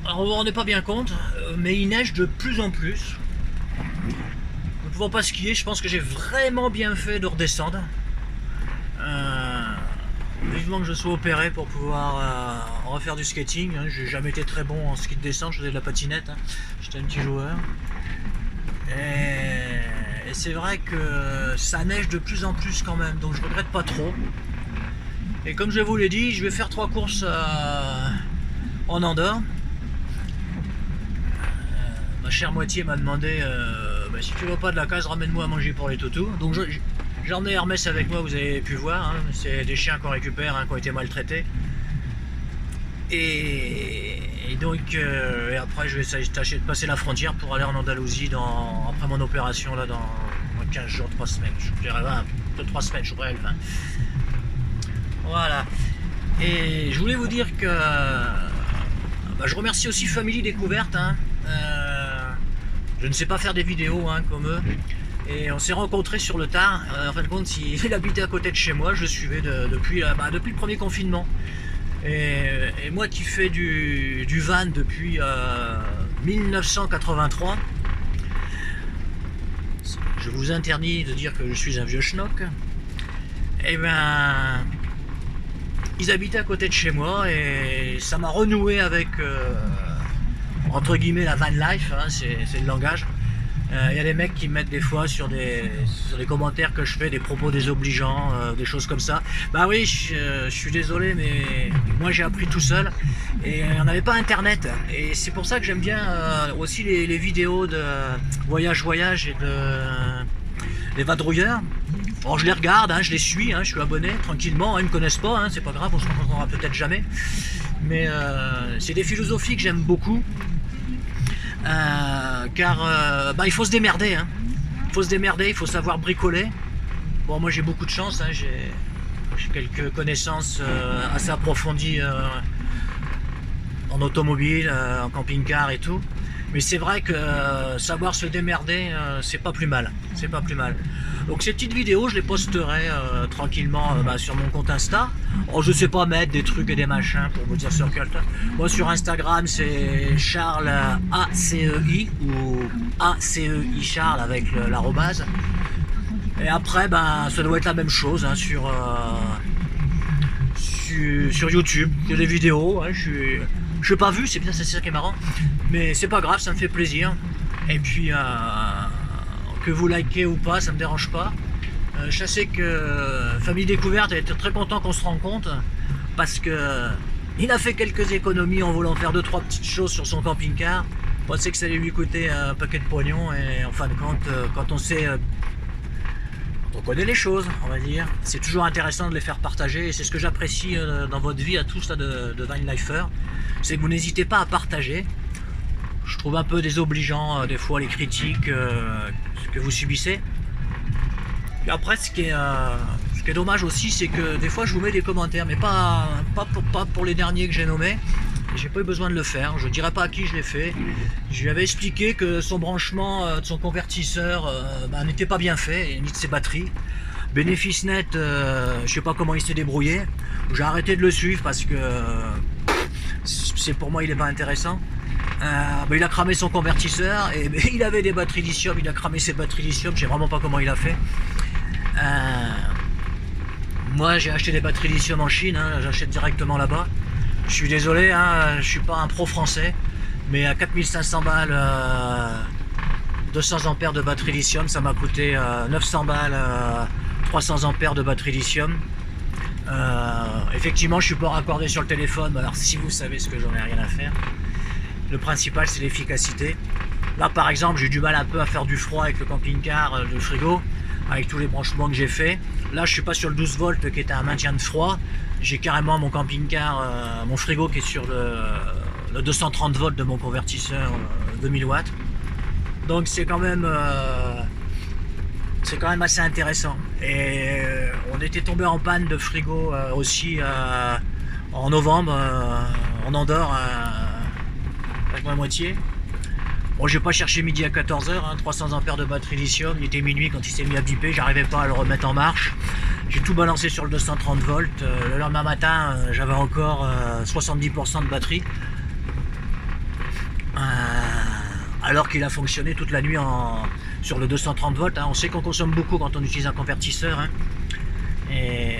Alors on ne rendait pas bien compte, mais il neige de plus en plus. Ne pouvant pas skier, je pense que j'ai vraiment bien fait de redescendre. Vivement que je sois opéré pour pouvoir refaire du skating. Hein. J'ai jamais été très bon en ski de descente, je faisais de la patinette. Hein. J'étais un petit joueur. Et c'est vrai que ça neige de plus en plus quand même, donc je regrette pas trop. Et comme je vous l'ai dit, je vais faire 3 courses en Andorre. Ma chère moitié m'a demandé bah, si tu veux pas de la case, ramène-moi à manger pour les toutous. Donc j'ai emmené Hermès avec moi, vous avez pu voir. Hein. C'est des chiens qu'on récupère, hein, qui ont été maltraités. Et donc et après je vais tâcher de passer la frontière pour aller en Andalousie après mon opération là, dans 15 jours, 3 semaines. Je dirais 20, de 3 semaines, je voudrais le 20. Voilà. Et je voulais vous dire que bah, je remercie aussi Family Découverte. Hein. Je ne sais pas faire des vidéos hein, comme eux. Et on s'est rencontrés sur le tard. En fin de compte, il habitait à côté de chez moi. Je le suivais depuis le premier confinement. Et moi qui fais du van depuis 1983, je vous interdis de dire que je suis un vieux schnock. Et ben, ils habitaient à côté de chez moi et ça m'a renoué avec entre guillemets la van life, hein, c'est le langage. Y a des mecs qui me mettent des fois sur des commentaires que je fais des propos désobligeants, des choses comme ça. Bah oui, je suis désolé, mais moi j'ai appris tout seul et on n'avait pas internet. Et c'est pour ça que j'aime bien aussi les vidéos de voyage et des vadrouilleurs. Alors je les regarde, hein, je les suis, hein, je suis abonné tranquillement, hein, ils ne me connaissent pas, hein, c'est pas grave, on se rencontrera peut-être jamais. Mais c'est des philosophies que j'aime beaucoup. Car bah, il faut se démerder, hein. Il faut se démerder, il faut savoir bricoler. Bon, moi j'ai beaucoup de chance, hein. J'ai quelques connaissances assez approfondies en automobile, en camping-car et tout. Mais c'est vrai que savoir se démerder, c'est pas plus mal. C'est pas plus mal. Donc ces petites vidéos, je les posterai tranquillement bah, sur mon compte Insta. Oh, je sais pas mettre des trucs et des machins pour vous dire sur quel. Moi sur Instagram c'est Charles ACEI ou ACEI Charles avec l'arrobase. Et après ben ça doit être la même chose hein, sur YouTube. Il y a des vidéos. Hein, je suis pas vu, c'est bien, c'est ça qui est marrant. Mais c'est pas grave, ça me fait plaisir. Et puis que vous likez ou pas, ça me dérange pas. Je sais que Famille Découverte a été très content qu'on se rencontre parce que il a fait quelques économies en voulant faire 2-3 petites choses sur son camping-car. Moi, c'est que ça allait lui coûter un paquet de pognon et en fin de compte, quand on sait, on connaît les choses, on va dire. C'est toujours intéressant de les faire partager et c'est ce que j'apprécie dans votre vie à tous là, de Vinelifer, c'est que vous n'hésitez pas à partager. Je trouve un peu désobligeant des fois les critiques que vous subissez. Et après, ce qui est dommage aussi, c'est que des fois je vous mets des commentaires, mais pas pour les derniers que j'ai nommés. J'ai pas eu besoin de le faire. Je dirais pas à qui je l'ai fait. Je lui avais expliqué que son branchement de son convertisseur n'était pas bien fait, ni de ses batteries. Bénéfice net, je sais pas comment il s'est débrouillé. J'ai arrêté de le suivre parce que pour moi il est pas intéressant. Il a cramé son convertisseur et il avait des batteries lithium, il a cramé ses batteries lithium, je sais vraiment pas comment il a fait. Moi j'ai acheté des batteries lithium en Chine, hein, j'achète directement là-bas. Je suis désolé, hein, je suis pas un pro français, mais à 4500 balles, 200 ampères de batterie lithium, ça m'a coûté 900 balles, 300 ampères de batterie lithium. Effectivement, je suis pas raccordé sur le téléphone, alors si vous savez ce que j'en ai rien à faire. Le principal c'est l'efficacité. Là par exemple j'ai du mal un peu à faire du froid avec le camping-car, le frigo, avec tous les branchements que j'ai fait. Là je suis pas sur le 12 volts qui est un maintien de froid. J'ai carrément mon camping-car, mon frigo qui est sur le 230 volts de mon convertisseur 2000 watts. Donc c'est quand même assez intéressant. Et on était tombé en panne de frigo aussi en novembre en Andorre. Avec ma moitié. Bon, j'ai pas cherché midi à 14h, hein, 300 ampères de batterie lithium, il était minuit quand il s'est mis à biper, j'arrivais pas à le remettre en marche. J'ai tout balancé sur le 230 volts, le lendemain matin j'avais encore 70% de batterie. alors qu'il a fonctionné toute la nuit sur le 230 volts. Hein. On sait qu'on consomme beaucoup quand on utilise un convertisseur. Hein. Et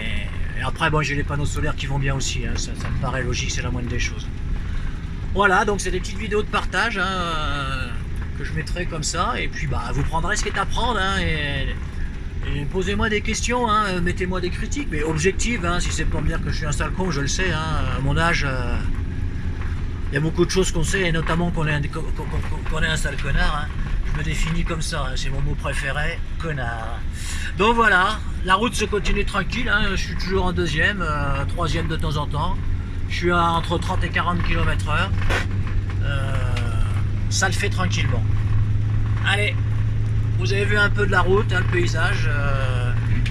après, bon, j'ai les panneaux solaires qui vont bien aussi. Hein. Ça me paraît logique, c'est la moindre des choses. Voilà, donc c'est des petites vidéos de partage hein, que je mettrai comme ça. Et puis, bah, vous prendrez ce qui est à prendre. Hein, et posez-moi des questions, hein, mettez-moi des critiques, mais objectives. Hein, si c'est pour me dire que je suis un sale con, je le sais. Hein, à mon âge, il y a beaucoup de choses qu'on sait, et notamment qu'on est un sale connard. Hein. Je me définis comme ça, hein, c'est mon mot préféré, connard. Donc voilà, la route se continue tranquille, hein, je suis toujours en deuxième, troisième de temps en temps. Je suis à entre 30 et 40 km/h. Ça le fait tranquillement. Allez, vous avez vu un peu de la route, hein, le paysage.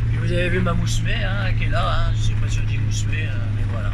Puis vous avez vu ma moussemée hein, qui est là. Hein, je sais pas si on dit moussemée, mais voilà.